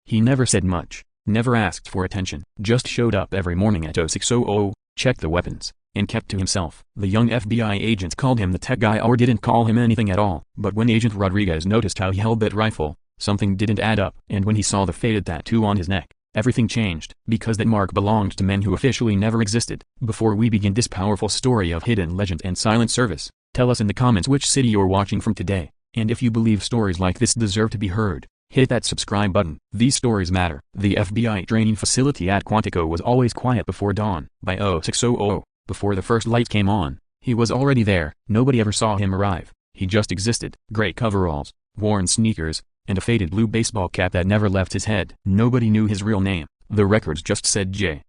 He never said much, never asked for attention, just showed up every morning at 0600, checked the weapons, and kept to himself. The young FBI agents called him the tech guy or didn't call him anything at all. But when Agent Rodriguez noticed how he held that rifle, something didn't add up. And when he saw the faded tattoo on his neck, everything changed, because that mark belonged to men who officially never existed. Before we begin this powerful story of hidden legend and silent service, tell us in the comments which city you're watching from today, and if you believe stories like this deserve to be heard. Hit that subscribe button. These stories matter. The FBI training facility at Quantico was always quiet before dawn. By 0600, before the first light came on, he was already there. Nobody ever saw him arrive. He just existed. Gray coveralls, worn sneakers, and a faded blue baseball cap that never left his head. Nobody knew his real name. The records just said J.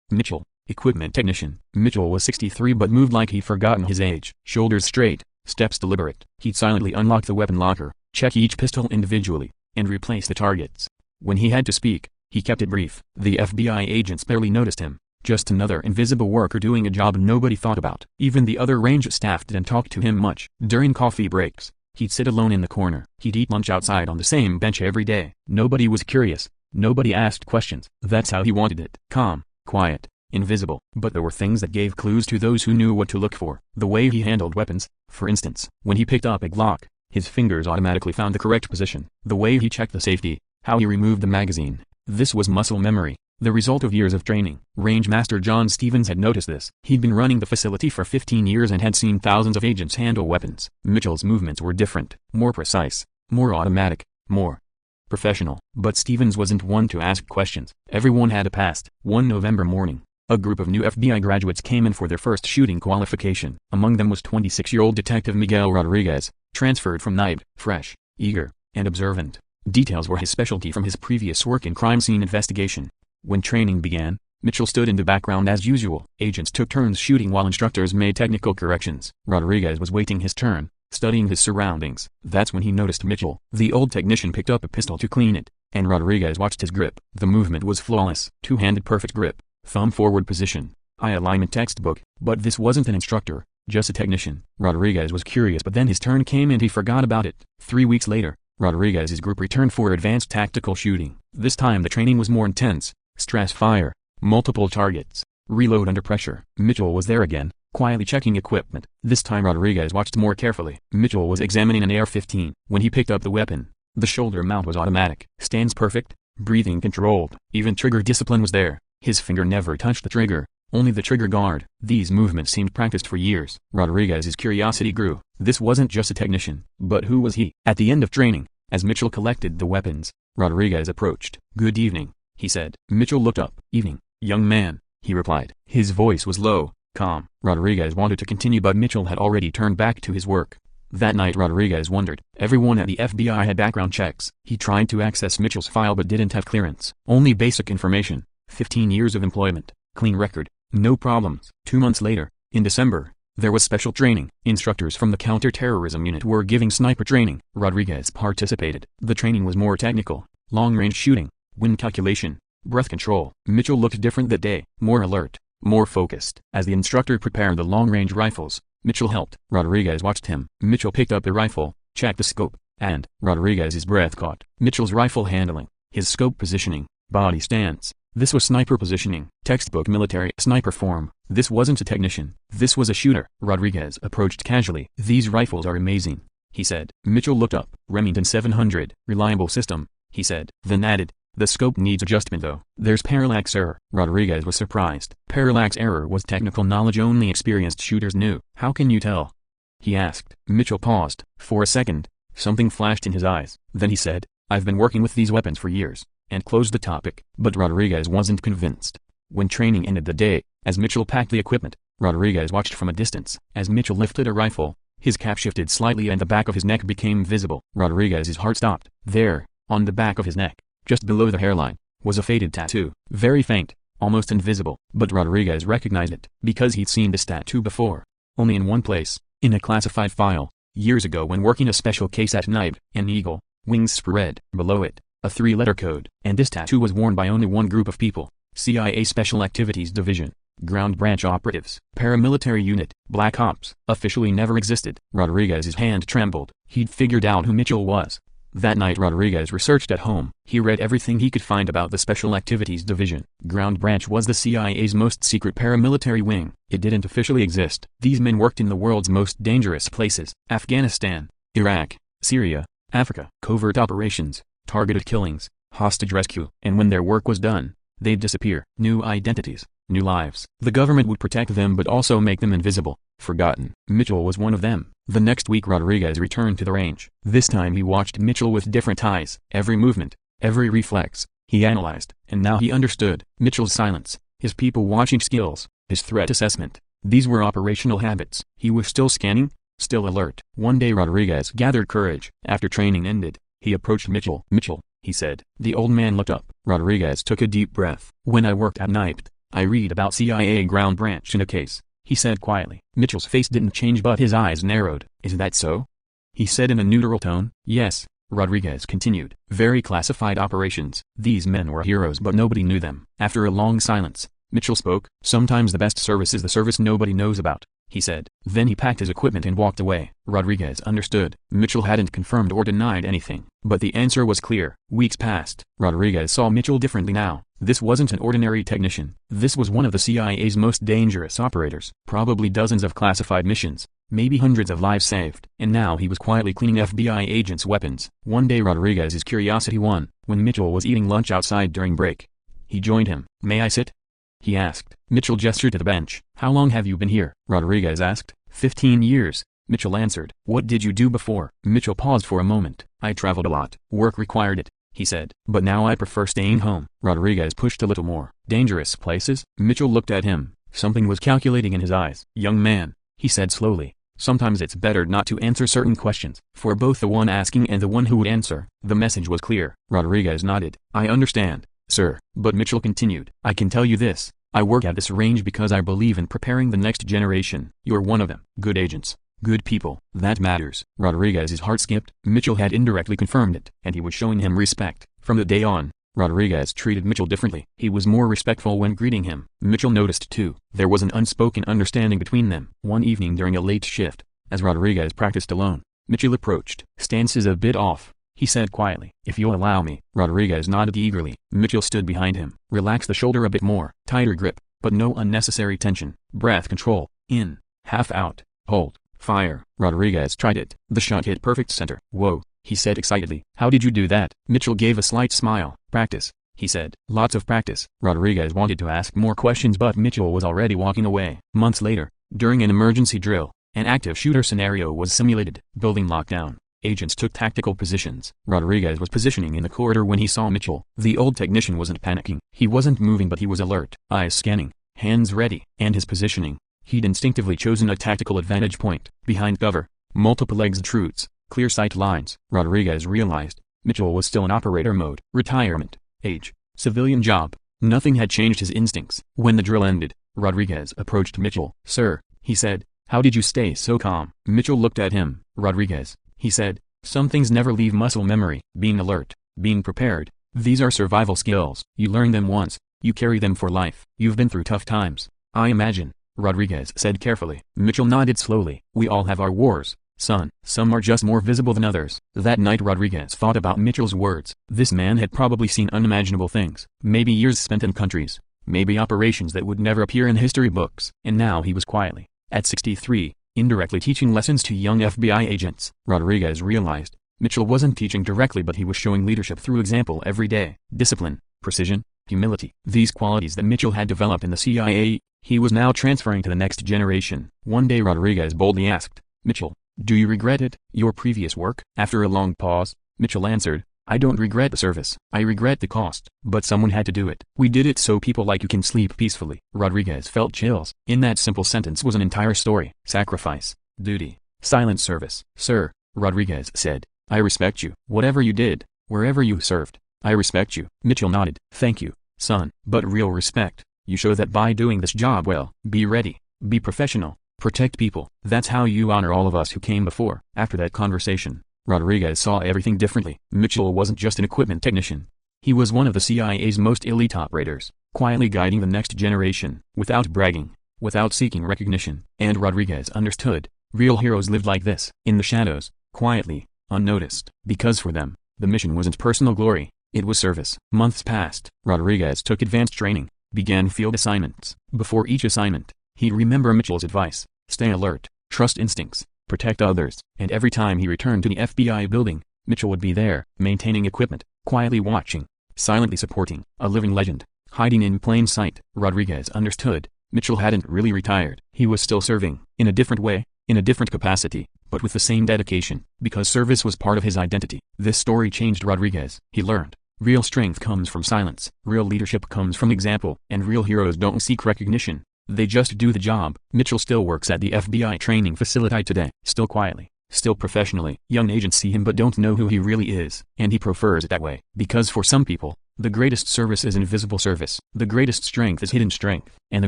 Mitchell, equipment technician. Mitchell was 63 but moved like he'd forgotten his age. Shoulders straight, steps deliberate. He'd silently unlock the weapon locker, check each pistol individually, and replace the targets. When he had to speak, he kept it brief. The FBI agents barely noticed him. Just another invisible worker doing a job nobody thought about. Even the other range staff didn't talk to him much. During coffee breaks, he'd sit alone in the corner. He'd eat lunch outside on the same bench every day. Nobody was curious. Nobody asked questions. That's how he wanted it. Calm, quiet, invisible. But there were things that gave clues to those who knew what to look for. The way he handled weapons, for instance. When he picked up a Glock, his fingers automatically found the correct position. The way he checked the safety, how he removed the magazine. This was muscle memory, the result of years of training. Range Master John Stevens had noticed this. He'd been running the facility for 15 years and had seen thousands of agents handle weapons. Mitchell's movements were different, more precise, more automatic, more professional. But Stevens wasn't one to ask questions. Everyone had a past. One November morning, a group of new FBI graduates came in for their first shooting qualification. Among them was 26-year-old Detective Miguel Rodriguez, transferred from NIBE, fresh, eager, and observant. Details were his specialty from his previous work in crime scene investigation. When training began, Mitchell stood in the background as usual. Agents took turns shooting while instructors made technical corrections. Rodriguez was waiting his turn, studying his surroundings. That's when he noticed Mitchell. The old technician picked up a pistol to clean it, and Rodriguez watched his grip. The movement was flawless. Two-handed perfect grip, thumb forward position, eye alignment textbook. But this wasn't an instructor, just a technician. Rodriguez was curious, but then his turn came and he forgot about it. 3 weeks later, Rodriguez's group returned for advanced tactical shooting. This time the training was more intense. Stress fire, multiple targets, reload under pressure. Mitchell was there again, quietly checking equipment. This time Rodriguez watched more carefully. Mitchell was examining an AR-15. When he picked up the weapon, the shoulder mount was automatic. Stance perfect, breathing controlled. Even trigger discipline was there. His finger never touched the trigger, only the trigger guard. These movements seemed practiced for years. Rodriguez's curiosity grew. This wasn't just a technician, but who was he? At the end of training, as Mitchell collected the weapons, Rodriguez approached. "Good evening," he said. Mitchell looked up. "Evening, young man," he replied. His voice was low, calm. Rodriguez wanted to continue, but Mitchell had already turned back to his work. That night Rodriguez wondered. Everyone at the FBI had background checks. He tried to access Mitchell's file but didn't have clearance. Only basic information. 15 years of employment, clean record, no problems. 2 months later, in December, there was special training. Instructors from the counter-terrorism unit were giving sniper training. Rodriguez participated. The training was more technical, long-range shooting, wind calculation, breath control. Mitchell looked different that day, more alert, more focused. As the instructor prepared the long-range rifles, Mitchell helped. Rodriguez watched him. Mitchell picked up the rifle, checked the scope, and Rodriguez's breath caught. Mitchell's rifle handling, his scope positioning, body stance. This was sniper positioning. Textbook military sniper form. This wasn't a technician. This was a shooter. Rodriguez approached casually. "These rifles are amazing," he said. Mitchell looked up. "Remington 700. Reliable system," he said. Then added, "The scope needs adjustment though. There's parallax error." Rodriguez was surprised. Parallax error was technical knowledge only experienced shooters knew. "How can you tell?" he asked. Mitchell paused. For a second, something flashed in his eyes. Then he said, "I've been working with these weapons for years," and closed the topic. But Rodriguez wasn't convinced. When training ended the day, as Mitchell packed the equipment, Rodriguez watched from a distance. As Mitchell lifted a rifle, his cap shifted slightly and the back of his neck became visible. Rodriguez's heart stopped. There, on the back of his neck, just below the hairline, was a faded tattoo. Very faint, almost invisible. But Rodriguez recognized it, because he'd seen this tattoo before. Only in one place, in a classified file, years ago when working a special case at NIBE. An eagle, wings spread. Below it, a 3-letter code. And this tattoo was worn by only one group of people. CIA Special Activities Division, Ground Branch Operatives, Paramilitary Unit, Black Ops. Officially never existed. Rodriguez's hand trembled. He'd figured out who Mitchell was. That night Rodriguez researched at home. He read everything he could find about the Special Activities Division. Ground Branch was the CIA's most secret paramilitary wing. It didn't officially exist. These men worked in the world's most dangerous places: Afghanistan, Iraq, Syria, Africa. Covert operations, targeted killings, hostage rescue. And when their work was done, they'd disappear. New identities, new lives. The government would protect them but also make them invisible, forgotten. Mitchell was one of them. The next week Rodriguez returned to the range. This time he watched Mitchell with different eyes. Every movement, every reflex, he analyzed. And now he understood. Mitchell's silence, his people-watching skills, his threat assessment. These were operational habits. He was still scanning, still alert. One day Rodriguez gathered courage. After training ended, he approached Mitchell. "Mitchell," he said. The old man looked up. Rodriguez took a deep breath. "When I worked at night, I read about CIA Ground Branch in a case," he said quietly. Mitchell's face didn't change but his eyes narrowed. "Is that so?" he said in a neutral tone. "Yes," Rodriguez continued. "Very classified operations. These men were heroes but nobody knew them." After a long silence, Mitchell spoke. "Sometimes the best service is the service nobody knows about," he said. Then he packed his equipment and walked away. Rodriguez understood. Mitchell hadn't confirmed or denied anything, but the answer was clear. Weeks passed. Rodriguez saw Mitchell differently now. This wasn't an ordinary technician. This was one of the CIA's most dangerous operators. Probably dozens of classified missions, maybe hundreds of lives saved. And now he was quietly cleaning FBI agents' weapons. One day Rodriguez's curiosity won. When Mitchell was eating lunch outside during break, he joined him. "May I sit?" he asked. Mitchell gestured to the bench. "How long have you been here?" Rodriguez asked. 15 years, Mitchell answered. "What did you do before?" Mitchell paused for a moment. "I traveled a lot. Work required it," he said. "But now I prefer staying home." Rodriguez pushed a little more. "Dangerous places?" Mitchell looked at him. Something was calculating in his eyes. "Young man," he said slowly, "sometimes it's better not to answer certain questions." For both the one asking and the one who would answer, the message was clear. Rodriguez nodded. "I understand, sir." But Mitchell continued. "I can tell you this. I work at this range because I believe in preparing the next generation. You're one of them. Good agents. Good people. That matters." Rodriguez's heart skipped. Mitchell had indirectly confirmed it, and he was showing him respect. From that day on, Rodriguez treated Mitchell differently. He was more respectful when greeting him. Mitchell noticed too. There was an unspoken understanding between them. One evening during a late shift, as Rodriguez practiced alone, Mitchell approached. "Stance is a bit off," he said quietly. "If you'll allow me." Rodriguez nodded eagerly. Mitchell stood behind him. "Relax the shoulder a bit more. Tighter grip, but no unnecessary tension. Breath control. In, half out, hold, fire." Rodriguez tried it. The shot hit perfect center. "Whoa," he said excitedly. "How did you do that?" Mitchell gave a slight smile. "Practice," he said. "Lots of practice." Rodriguez wanted to ask more questions but Mitchell was already walking away. Months later, during an emergency drill, an active shooter scenario was simulated. Building lockdown. Agents took tactical positions. Rodriguez was positioning in the corridor when he saw Mitchell. The old technician wasn't panicking. He wasn't moving but he was alert. Eyes scanning, hands ready. And his positioning. He'd instinctively chosen a tactical advantage point. Behind cover, multiple extrudes, clear sight lines. Rodriguez realized Mitchell was still in operator mode. Retirement, age, civilian job. Nothing had changed his instincts. When the drill ended, Rodriguez approached Mitchell. "Sir," he said, "how did you stay so calm?" Mitchell looked at him. "Rodriguez," he said, "some things never leave muscle memory. Being alert, being prepared, these are survival skills. You learn them once, you carry them for life. You've been through tough times, I imagine," Rodriguez said carefully. Mitchell nodded slowly. "We all have our wars, son. Some are just more visible than others." That night Rodriguez thought about Mitchell's words. This man had probably seen unimaginable things. Maybe years spent in countries, maybe operations that would never appear in history books. And now he was quietly, at 63, indirectly teaching lessons to young FBI agents. Rodriguez realized, Mitchell wasn't teaching directly but he was showing leadership through example every day. Discipline, precision, humility. These qualities that Mitchell had developed in the CIA, he was now transferring to the next generation. One day Rodriguez boldly asked, "Mitchell, do you regret it, your previous work?" After a long pause, Mitchell answered, "I don't regret the service. I regret the cost. But someone had to do it. We did it so people like you can sleep peacefully." Rodriguez felt chills. In that simple sentence was an entire story. Sacrifice, duty, silent service. "Sir," Rodriguez said, "I respect you. Whatever you did, wherever you served, I respect you." Mitchell nodded. "Thank you, son. But real respect. You show that by doing this job well. Be ready, be professional, protect people. That's how you honor all of us who came before." After that conversation, Rodriguez saw everything differently. Mitchell wasn't just an equipment technician. He was one of the CIA's most elite operators, quietly guiding the next generation, without bragging, without seeking recognition. And Rodriguez understood, real heroes lived like this, in the shadows, quietly, unnoticed. Because for them, The mission wasn't personal glory, it was service. Months passed. Rodriguez took advanced training, began field assignments. Before each assignment, he'd remember Mitchell's advice: stay alert, trust instincts, protect others. And every time he returned to the FBI building, Mitchell would be there, maintaining equipment, quietly watching, silently supporting. A living legend, hiding in plain sight. Rodriguez understood. Mitchell hadn't really retired. He was still serving, in a different way, in a different capacity, but with the same dedication, because service was part of his identity. This story changed Rodriguez. He learned, real strength comes from silence, real leadership comes from example, and real heroes don't seek recognition, they just do the job. Mitchell still works at the FBI training facility today, still quietly, still professionally. Young agents see him but don't know who he really is, and he prefers it that way, because for some people, the greatest service is invisible service. The greatest strength is hidden strength. And the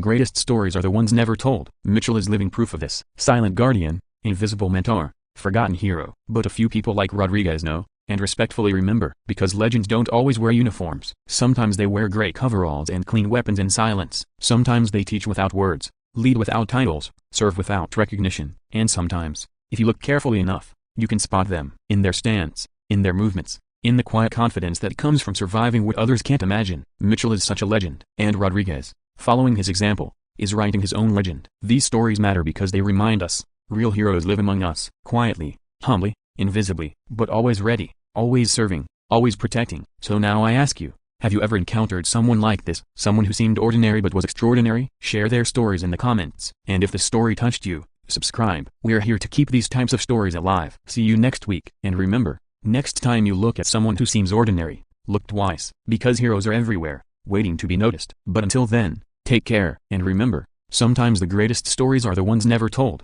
greatest stories are the ones never told. Mitchell is living proof of this. Silent guardian, invisible mentor, forgotten hero. But a few people like Rodriguez know, and respectfully remember, because legends don't always wear uniforms. Sometimes they wear gray coveralls and clean weapons in silence. Sometimes they teach without words, lead without titles, serve without recognition. And sometimes, if you look carefully enough, you can spot them. In their stance, in their movements, in the quiet confidence that comes from surviving what others can't imagine. Mitchell is such a legend. And Rodriguez, following his example, is writing his own legend. These stories matter because they remind us, real heroes live among us, quietly, humbly, invisibly, but always ready, always serving, always protecting. So now I ask you, have you ever encountered someone like this? Someone who seemed ordinary but was extraordinary? Share their stories in the comments. And if the story touched you, subscribe. We're here to keep these types of stories alive. See you next week. And remember, next time you look at someone who seems ordinary, look twice, because heroes are everywhere, waiting to be noticed. But until then, take care, and remember, sometimes the greatest stories are the ones never told.